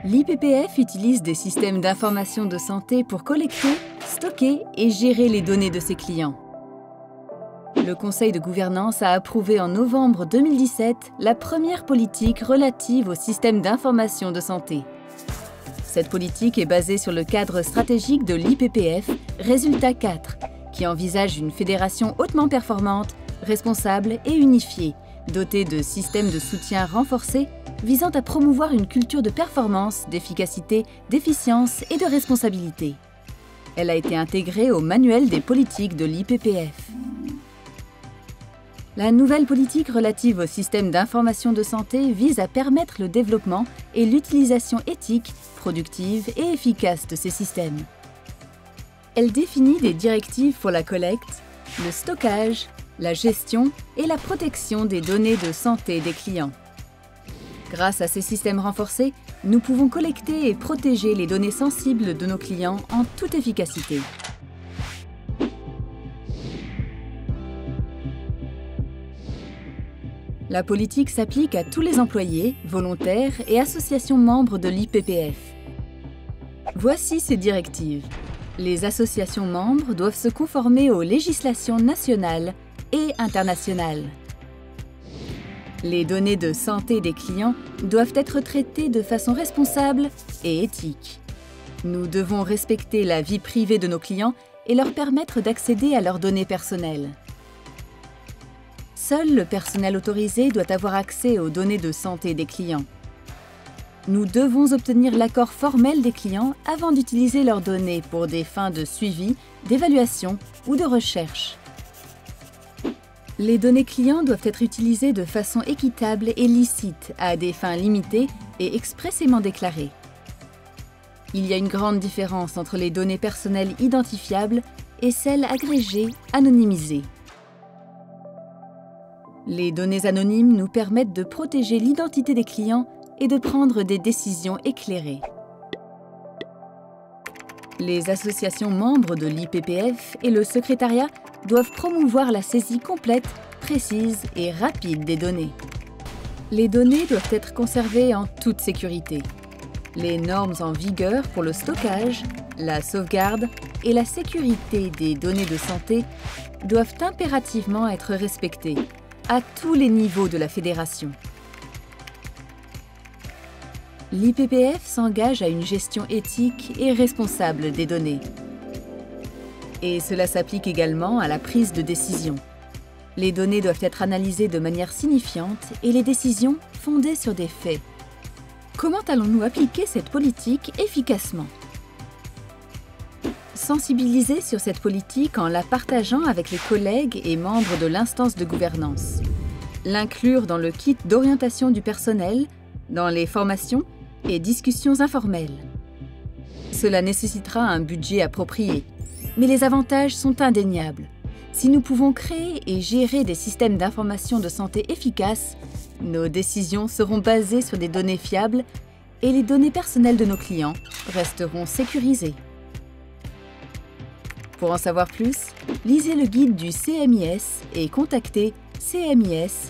L'IPPF utilise des systèmes d'information de santé pour collecter, stocker et gérer les données de ses clients. Le Conseil de gouvernance a approuvé en novembre 2017 la première politique relative au système d'information de santé. Cette politique est basée sur le cadre stratégique de l'IPPF, Résultat 4, qui envisage une fédération hautement performante, responsable et unifiée, dotée de systèmes de soutien renforcés visant à promouvoir une culture de performance, d'efficacité, d'efficience et de responsabilité. Elle a été intégrée au manuel des politiques de l'IPPF. La nouvelle politique relative au système d'information de santé vise à permettre le développement et l'utilisation éthique, productive et efficace de ces systèmes. Elle définit des directives pour la collecte, le stockage, la gestion et la protection des données de santé des clients. Grâce à ces systèmes renforcés, nous pouvons collecter et protéger les données sensibles de nos clients en toute efficacité. La politique s'applique à tous les employés, volontaires et associations membres de l'IPPF. Voici ces directives. Les associations membres doivent se conformer aux législations nationales et internationales. Les données de santé des clients doivent être traitées de façon responsable et éthique. Nous devons respecter la vie privée de nos clients et leur permettre d'accéder à leurs données personnelles. Seul le personnel autorisé doit avoir accès aux données de santé des clients. Nous devons obtenir l'accord formel des clients avant d'utiliser leurs données pour des fins de suivi, d'évaluation ou de recherche. Les données clients doivent être utilisées de façon équitable et licite à des fins limitées et expressément déclarées. Il y a une grande différence entre les données personnelles identifiables et celles agrégées, anonymisées. Les données anonymes nous permettent de protéger l'identité des clients et de prendre des décisions éclairées. Les associations membres de l'IPPF et le secrétariat doivent promouvoir la saisie complète, précise et rapide des données. Les données doivent être conservées en toute sécurité. Les normes en vigueur pour le stockage, la sauvegarde et la sécurité des données de santé doivent impérativement être respectées à tous les niveaux de la fédération. L'IPPF s'engage à une gestion éthique et responsable des données. Et cela s'applique également à la prise de décision. Les données doivent être analysées de manière signifiante et les décisions fondées sur des faits. Comment allons-nous appliquer cette politique efficacement? Sensibiliser sur cette politique en la partageant avec les collègues et membres de l'instance de gouvernance. L'inclure dans le kit d'orientation du personnel, dans les formations et discussions informelles. Cela nécessitera un budget approprié, mais les avantages sont indéniables. Si nous pouvons créer et gérer des systèmes d'information de santé efficaces, nos décisions seront basées sur des données fiables et les données personnelles de nos clients resteront sécurisées. Pour en savoir plus, lisez le guide du CMIS et contactez cmis@ippf.org.